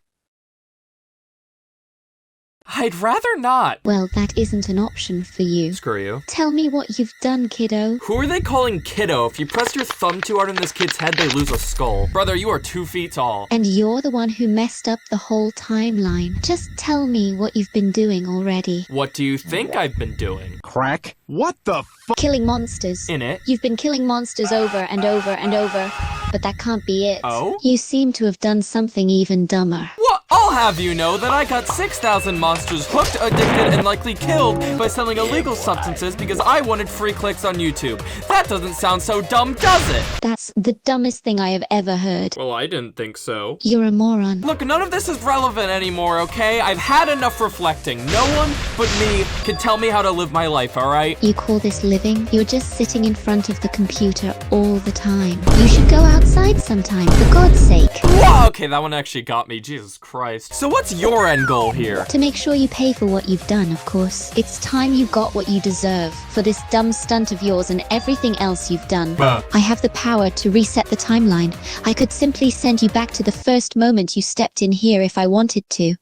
I'd rather not. Well, that isn't an option for you. Screw you. Tell me what you've done, kiddo. Who are they calling kiddo? If you press your thumb too hard on this kid's head, they lose a skull. Brother, you are 2 feet tall. And you're the one who messed up the whole timeline. Just tell me what you've been doing already. What do you think I've been doing? Crack? What the f- Killing monsters. In it? You've been killing monsters over and over and over, but that can't be it. Oh? You seem to have done something even dumber. What? I'll have you know that I got 6,000 monsters hooked, addicted, and likely killed by selling illegal substances because I wanted free clicks on YouTube. That doesn't sound so dumb, does it? That's the dumbest thing I have ever heard. Well, I didn't think so. You're a moron. Look, none of this is relevant anymore, okay? I've had enough reflecting. No one but me can tell me how to live my life, alright? You call this living? You're just sitting in front of the computer all the time. You should go outside sometime, for God's sake. Whoa, okay, that one actually got me. Jesus Christ. So what's your end goal here? To make sure you pay for what you've done, of course. It's time you got what you deserve for this dumb stunt of yours and everything else you've done. I have the power to reset the timeline. I could simply send you back to the first moment you stepped in here if I wanted to.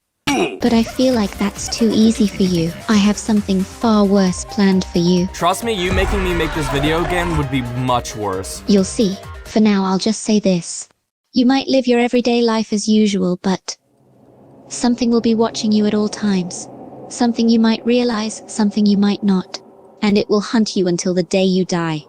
But I feel like that's too easy for you. I have something far worse planned for you. Trust me, you making me make this video again would be much worse. You'll see. For now, I'll just say this. You might live your everyday life as usual, but something will be watching you at all times. Something you might realize, something you might not. And it will hunt you until the day you die.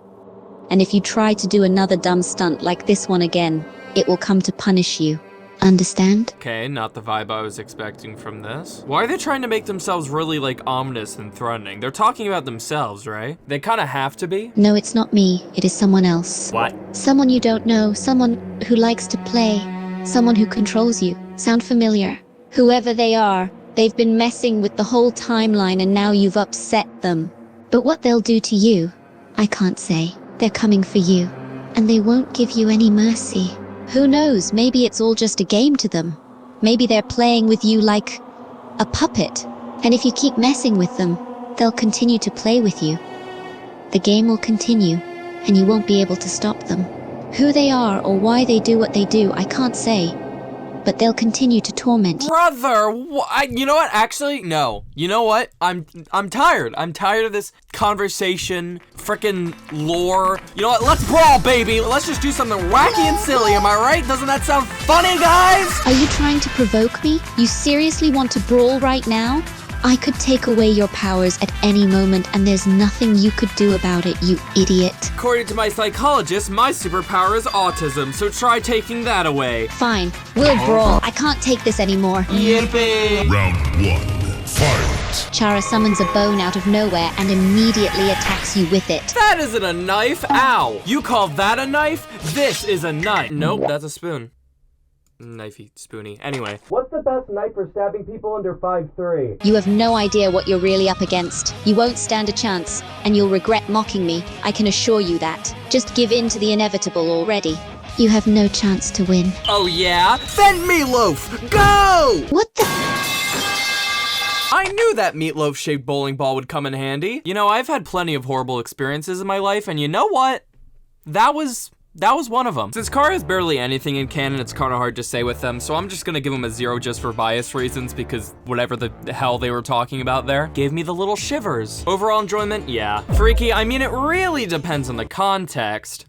And if you try to do another dumb stunt like this one again, it will come to punish you. Understand? Okay, not the vibe I was expecting from this. Why are they trying to make themselves really, like, ominous and threatening? They're talking about themselves, right? They kind of have to be. No, it's not me. It is someone else. What? Someone you don't know. Someone who likes to play. Someone who controls you. Sound familiar? Whoever they are, They've been messing with the whole timeline and now you've upset them. But what they'll do to you, I can't say. They're coming for you. And they won't give you any mercy. Who knows, maybe it's all just a game to them. Maybe they're playing with you like a puppet. And if you keep messing with them, they'll continue to play with you. The game will continue, and you won't be able to stop them. Who they are or why they do what they do, I can't say. But they'll continue to torment you. Brother, you know what? Actually, no. You know what? I'm tired. I'm tired of this conversation, frickin' lore. You know what? Let's brawl, baby. Let's just do something wacky and silly, am I right? Doesn't that sound funny, guys? Are you trying to provoke me? You seriously want to brawl right now? I could take away your powers at any moment, and there's nothing you could do about it, you idiot. According to my psychologist, my superpower is autism, so try taking that away. Fine, we'll brawl. I can't take this anymore. Yippee! Round 1, fight! Chara summons a bone out of nowhere and immediately attacks you with it. That isn't a knife, ow! You call that a knife? This is a knife. Nope, that's a spoon. Knifey, spoony. Anyway. What's the best knife for stabbing people under 5'3"? You have no idea what you're really up against. You won't stand a chance, and you'll regret mocking me. I can assure you that. Just give in to the inevitable already. You have no chance to win. Oh yeah? Then Meatloaf, go! What the? I knew that meatloaf-shaped bowling ball would come in handy. You know, I've had plenty of horrible experiences in my life, and you know what? That was one of them. Since Chara is barely anything in canon, it's kind of hard to say with them, so I'm just gonna give them a 0 just for bias reasons, because whatever the hell they were talking about there gave me the little shivers. Overall enjoyment, yeah. Freaky, I mean, it really depends on the context.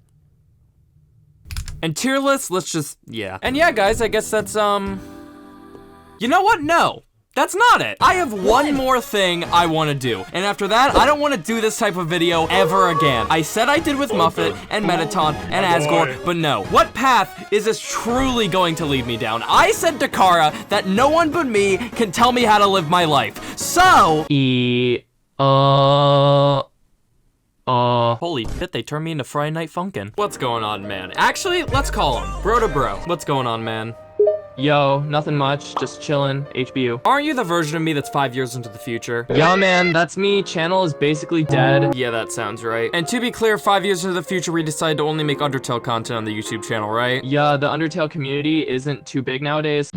And tier list, let's just, yeah. And yeah, guys, I guess that's, you know what? No. That's not it. I have one more thing I want to do. And after that, I don't want to do this type of video ever again. I said I did with Muffet and Mettaton and Asgore, but no. What path is this truly going to lead me down? I said to Chara that no one but me can tell me how to live my life. So... Holy shit, they turned me into Friday Night Funkin'. What's going on, man? Actually, let's call him. Bro to bro. What's going on, man? Yo, nothing much, just chillin', HBU. Aren't you the version of me that's 5 years into the future? Yeah, man, that's me. Channel is basically dead. Yeah, that sounds right. And to be clear, 5 years into the future, we decided to only make Undertale content on the YouTube channel, right? Yeah, the Undertale community isn't too big nowadays.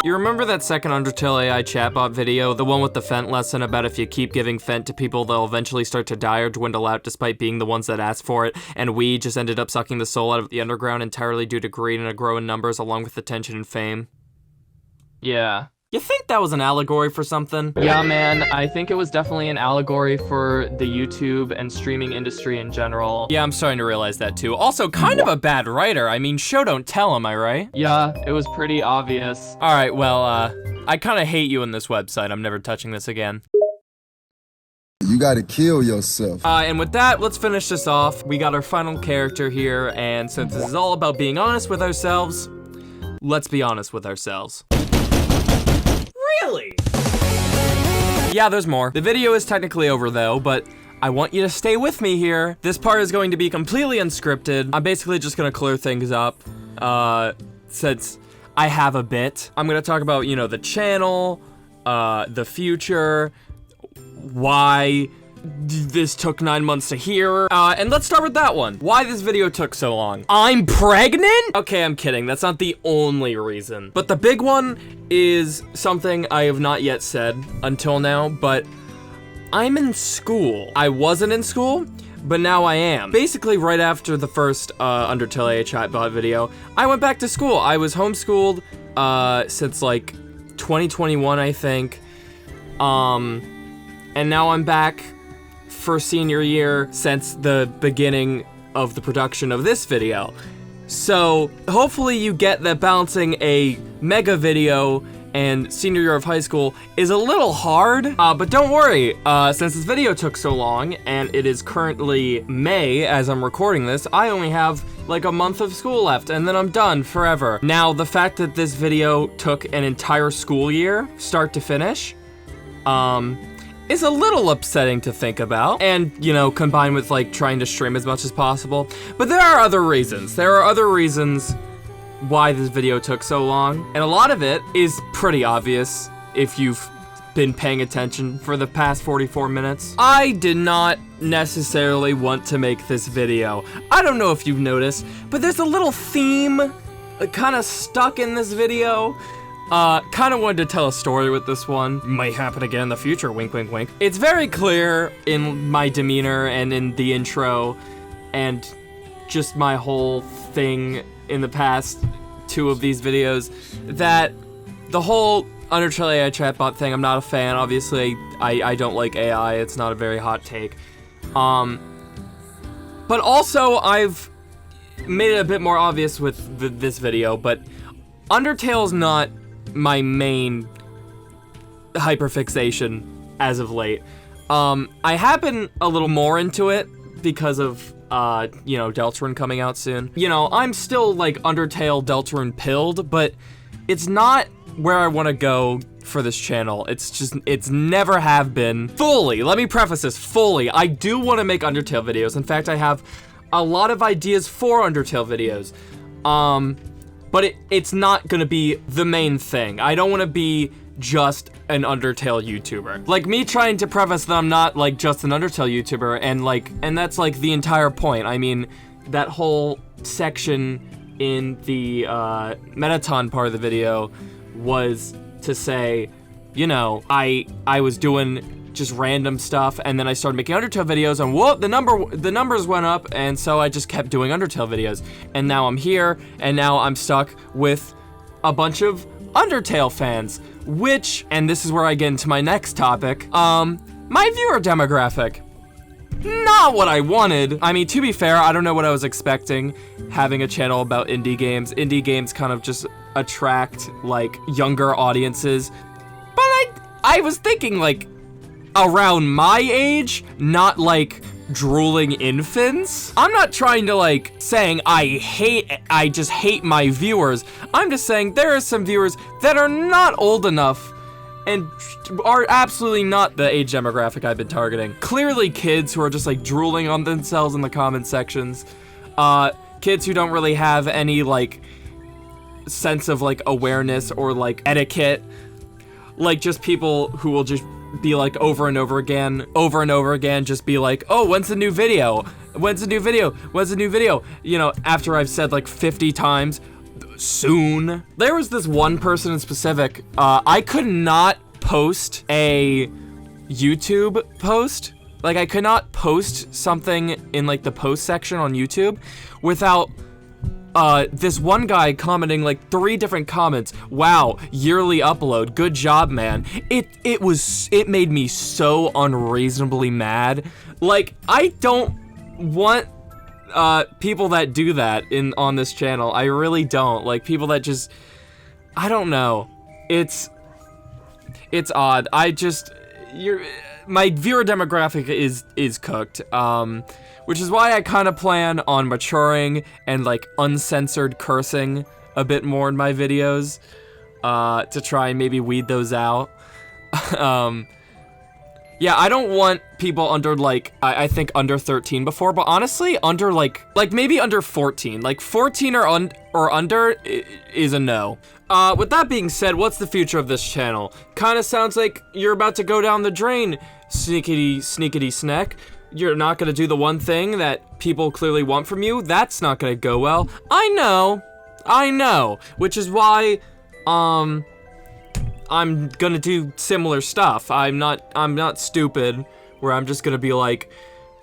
You remember that second Undertale AI chatbot video? The one with the Fent lesson about if you keep giving Fent to people, they'll eventually start to die or dwindle out despite being the ones that asked for it, and we just ended up sucking the soul out of the underground entirely due to greed and a grow in numbers along with attention and fame? Yeah. You think that was an allegory for something? Yeah, man, I think it was definitely an allegory for the YouTube and streaming industry in general. Yeah, I'm starting to realize that too. Also, kind of a bad writer. I mean, show don't tell, am I right? Yeah, it was pretty obvious. All right, well, I kind of hate you in this website. I'm never touching this again. You gotta kill yourself. And with that, let's finish this off. We got our final character here, and since this is all about being honest with ourselves, let's be honest with ourselves. Really? Yeah, there's more. The video is technically over though, but I want you to stay with me here. This part is going to be completely unscripted. I'm basically just gonna clear things up, since I have a bit. I'm gonna talk about, you know, the channel, the future, why this took 9 months to hear, and let's start with that one. Why this video took so long. I'm pregnant? Okay, I'm kidding. That's not the only reason. But the big one is something I have not yet said until now, but I'm in school. I wasn't in school, but now I am. Basically, right after the first Undertale AI chatbot video, I went back to school. I was homeschooled since like 2021, I think. And now I'm back for senior year since the beginning of the production of this video. So hopefully you get that balancing a mega video and senior year of high school is a little hard, but don't worry, since this video took so long and it is currently May as I'm recording this, I only have like a month of school left and then I'm done forever. Now, the fact that this video took an entire school year, start to finish, is a little upsetting to think about, and, you know, combined with like trying to stream as much as possible. But there are other reasons. There are other reasons why this video took so long, and a lot of it is pretty obvious if you've been paying attention for the past 44 minutes. I did not necessarily want to make this video. I don't know if you've noticed, but there's a little theme kind of stuck in this video. Kind of wanted to tell a story with this one. Might happen again in the future, wink, wink, wink. It's very clear in my demeanor and in the intro and just my whole thing in the past 2 of these videos that the whole Undertale AI chatbot thing, I'm not a fan. Obviously, I don't like AI. It's not a very hot take. But also, I've made it a bit more obvious with this video, but Undertale's not my main hyperfixation as of late. I have been a little more into it because of, you know, Deltarune coming out soon. You know, I'm still, like, Undertale Deltarune pilled, but it's not where I want to go for this channel. It's never have been. Fully, let me preface this, fully, I do want to make Undertale videos. In fact, I have a lot of ideas for Undertale videos. But it's not gonna be the main thing. I don't want to be just an Undertale YouTuber. Like, me trying to preface that I'm not, like, just an Undertale YouTuber, and that's, like, the entire point. I mean, that whole section in the Mettaton part of the video was to say, you know, I was doing just random stuff, and then I started making Undertale videos, and whoop, the numbers went up, and so I just kept doing Undertale videos. And now I'm here, and now I'm stuck with a bunch of Undertale fans, which, and this is where I get into my next topic, my viewer demographic. Not what I wanted. I mean, to be fair, I don't know what I was expecting having a channel about indie games. Indie games kind of just attract, like, younger audiences. But I was thinking, like, around my age, not, like, drooling infants. I'm not trying to, like, saying I just hate my viewers. I'm just saying there are some viewers that are not old enough and are absolutely not the age demographic I've been targeting. Clearly kids who are just, like, drooling on themselves in the comment sections. Kids who don't really have any, like, sense of, like, awareness or, like, etiquette. Like, just people who will just be like over and over again, just be like, oh, when's the new video? When's the new video? When's the new video? You know, after I've said like 50 times, soon. There was this one person in specific, I could not post a YouTube post. Like, I could not post something in, like, the post section on YouTube without this one guy commenting, like, 3 different comments. Wow, yearly upload, good job, man. It made me so unreasonably mad. Like, I don't want people that do that on this channel. I really don't. Like, people that just, I don't know. It's odd. My viewer demographic is cooked. Which is why I kind of plan on maturing and, like, uncensored cursing a bit more in my videos, to try and maybe weed those out. Yeah, I don't want people under, like, I think under 13 before, but honestly, under, like maybe under 14. Like, 14 or under is a no. With that being said, what's the future of this channel? Kinda sounds like you're about to go down the drain, sneakity snack. You're not gonna do the one thing that people clearly want from you. That's not gonna go well. I know. Which is why, I'm gonna do similar stuff. I'm not stupid, where I'm just gonna be like,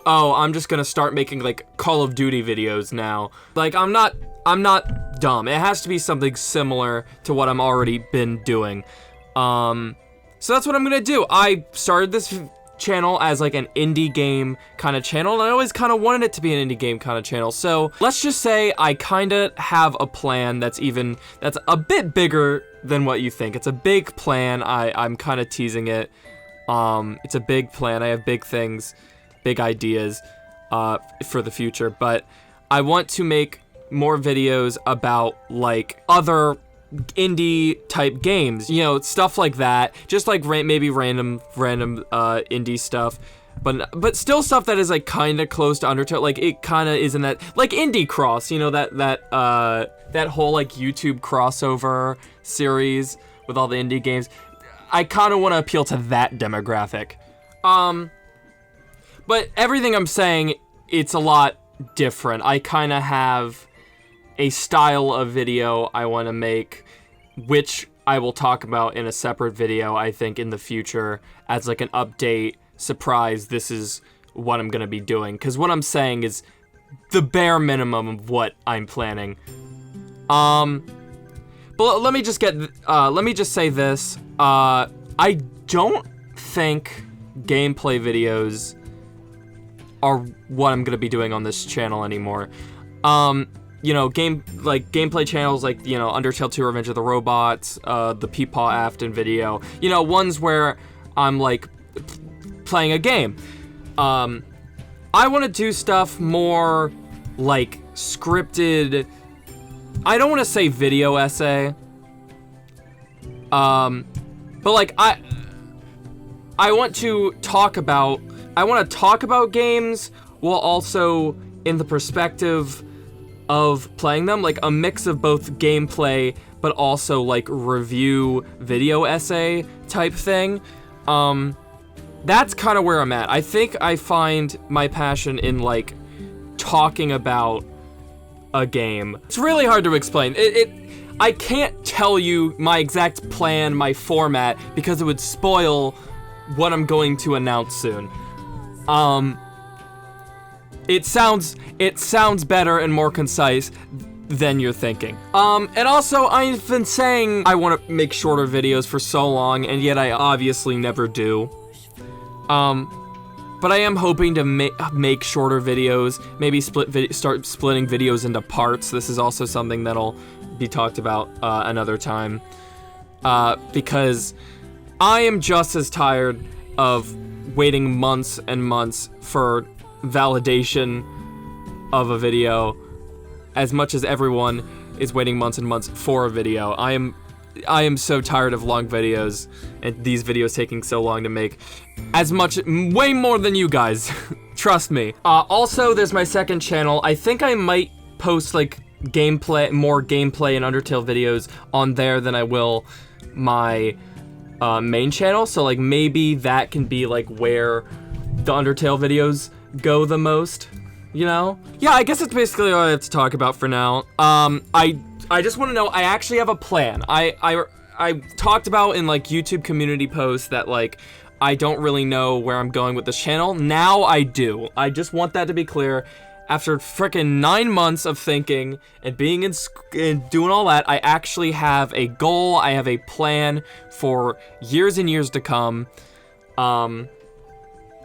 oh, I'm just gonna start making, like, Call of Duty videos now. Like, I'm not dumb. It has to be something similar to what I'm already been doing. So that's what I'm gonna do. I started this channel as, like, an indie game kind of channel, and I always kind of wanted it to be an indie game kind of channel. So let's just say I kind of have a plan that's a bit bigger than what you think. It's a big plan. I'm kind of teasing it. It's a big plan. I have big things, big ideas for the future, but I want to make more videos about, like, other indie type games, you know, stuff like that, just like maybe random indie stuff. but still stuff that is like kind of close to Undertale. Like it kind of is in that like Indie Cross, you know, that whole like YouTube crossover series with all the indie games. I kind of want to appeal to that demographic. But everything I'm saying, it's a lot different. I kind of have a style of video I want to make, which I will talk about in a separate video, I think, in the future as like an update, surprise, this is what I'm going to be doing. Because what I'm saying is the bare minimum of what I'm planning. But let me just say this. I don't think gameplay videos are what I'm gonna be doing on this channel anymore. You know, gameplay channels like, you know, Undertale 2 Revenge of the Robots, the Peepaw Afton video, you know, ones where I'm like playing a game. I want to do stuff more like scripted. I don't want to say video essay. But like I want to talk about games while also in the perspective of playing them, like a mix of both gameplay but also like review video essay type thing. That's kind of where I'm at. I think I find my passion in like talking about a game. It's really hard to explain. I can't tell you my exact plan, my format, because it would spoil what I'm going to announce soon. It sounds better and more concise than you're thinking. And also, I've been saying I want to make shorter videos for so long, and yet I obviously never do. But I am hoping to make shorter videos, maybe start splitting videos into parts. This is also something that'll be talked about another time, because I am just as tired of waiting months and months for validation of a video as much as everyone is waiting months and months for a video. I am so tired of long videos and these videos taking so long to make. Way more than you guys. Trust me. Also, there's my second channel. I think I might post like more gameplay and Undertale videos on there than I will my main channel. So like maybe that can be like where the Undertale videos go the most, you know? Yeah, I guess that's basically all I have to talk about for now. I just want to know, I actually have a plan. I talked about in like YouTube community posts that like I don't really know where I'm going with this channel. Now I do. I just want that to be clear. After frickin' 9 months of thinking and being and doing all that, I actually have a goal. I have a plan for years and years to come. And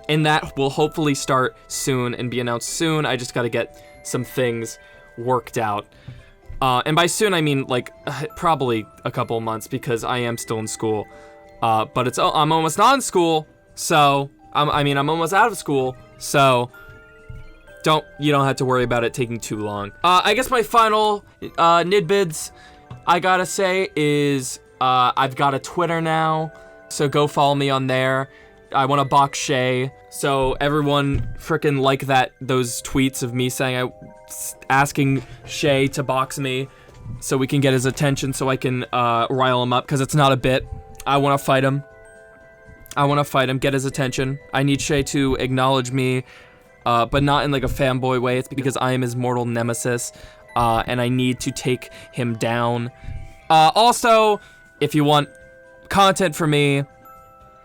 that will hopefully start soon and be announced soon. I just gotta get some things worked out. And by soon, I mean like probably a couple of months because I am still in school. But I'm almost not in school, so I'm almost out of school, so you don't have to worry about it taking too long. I guess my final nidbids I gotta say is I've got a Twitter now, so go follow me on there. I want to box Shay, so everyone frickin' like those tweets of me saying asking Shay to box me so we can get his attention, so I can rile him up, because it's not a bit. I want to fight him. Get his attention. I need Shay to acknowledge me, but not in like a fanboy way. It's because I am his mortal nemesis, and I need to take him down. Also, if you want content from me,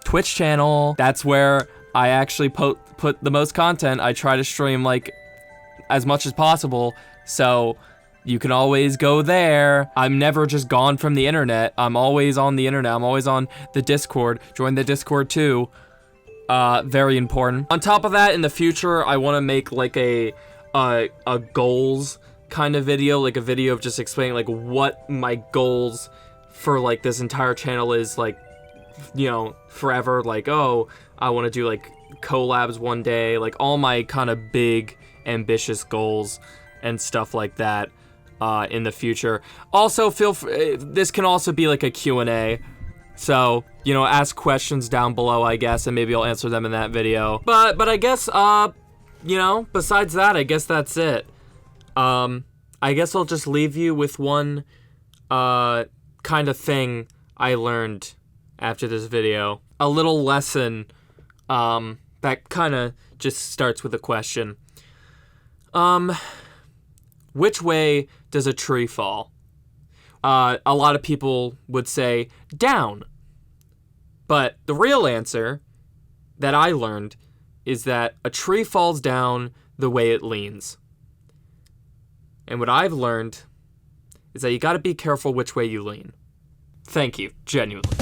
Twitch channel, that's where I actually put the most content. I try to stream like as much as possible, so you can always go there. I'm never just gone from the internet. I'm always on the internet. I'm always on the Discord. Join the Discord too. Very important. On top of that, in the future, I want to make like a goals kind of video, like a video of just explaining like what my goals for like this entire channel is, like, you know, forever. Like, oh, I want to do like collabs one day, like all my kind of big ambitious goals and stuff like that in the future. Also, this can also be like a Q&A, So, you know, ask questions down below, I guess, and maybe I'll answer them in that video. But I guess, you know, besides that, I guess that's it. I guess I'll just leave you with one, kind of thing I learned after this video. A little lesson, that kind of just starts with a question. Which way does a tree fall? A lot of people would say down. But the real answer that I learned is that a tree falls down the way it leans. And what I've learned is that you gotta be careful which way you lean. Thank you, genuinely.